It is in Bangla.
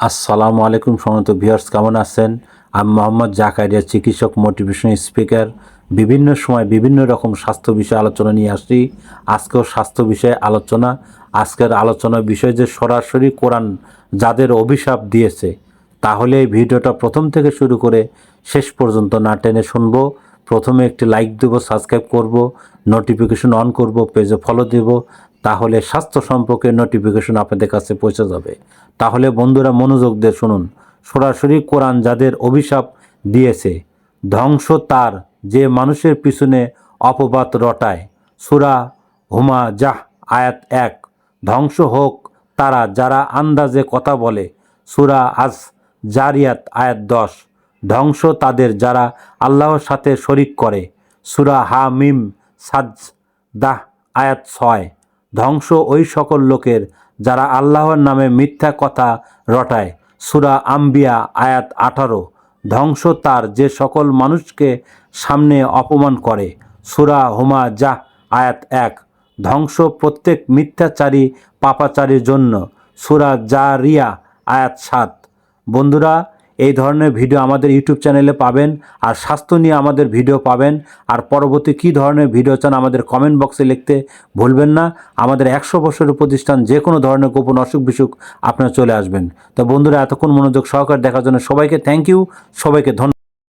আসসালামু আলাইকুম সম্মানিত ভিউয়ার্স, কেমন আছেন? আমি মোহাম্মদ জাকারিয়া, চিকিৎসক, মোটিভেশনাল স্পিকার। বিভিন্ন সময় বিভিন্ন রকম স্বাস্থ্য বিষয়ে আলোচনা নিয়ে আসি। আজকেও স্বাস্থ্য বিষয়ে আলোচনা। আজকের আলোচনার বিষয় যে সরাসরি কোরআন যাদের অভিশাপ দিয়েছে, তাহলে এই ভিডিওটা প্রথম থেকে শুরু করে শেষ পর্যন্ত না টেনে শুনবো। প্রথমে একটি লাইক দেবো, সাবস্ক্রাইব করব, নোটিফিকেশন অন করব, পেজে ফলো দেব, তাহলে স্বাস্থ্য সম্পর্কে নোটিফিকেশন আপনাদের কাছে পৌঁছে যাবে। তাহলে বন্ধুরা মনোযোগ দিয়ে শুনুন। সরাসরি কোরআন যাদের অভিশাপ দিয়েছে, ধ্বংস তার যে মানুষের পিছনে অপবাদ রটায়। সূরা হুমাজাহ আয়াত 1। ধ্বংস হোক তারা যারা আন্দাজে কথা বলে। সূরা আজ জারিয়াত আয়াত 10। ধ্বংস তাদের যারা আল্লাহর সাথে শরিক করে। সূরা হা মিম সাজদাহ আয়াত 6। ধ্বংস ওই সকল লোকের যারা আল্লাহর নামে মিথ্যা কথা রটায়। সূরা আম্বিয়া আয়াত 18। ধ্বংস তার যে সকল মানুষকে সামনে অপমান করে। সূরা হুমাজাহ আয়াত 1। ধ্বংস প্রত্যেক মিথ্যাচারী পাপাচারীর জন্য। সূরা জারিয়া আয়াত 7। বন্ধুরা, এই ধরনের ভিডিও আমাদের ইউটিউব চ্যানেলে পাবেন, আর স্বাস্থ্য নিয়ে আমাদের ভিডিও পাবেন। আর পরবর্তী কী ধরনের ভিডিও চান আমাদের কমেন্ট বক্সে লিখতে ভুলবেন না। আমাদের 100 বছরের প্রতিষ্ঠান, যে কোনো ধরনের গোপন অসুখ বিসুখ আপনারা চলে আসবেন। তো বন্ধুরা, এতক্ষণ মনোযোগ সহকারে দেখার জন্য সবাইকে থ্যাংক ইউ, সবাইকে ধন্যবাদ।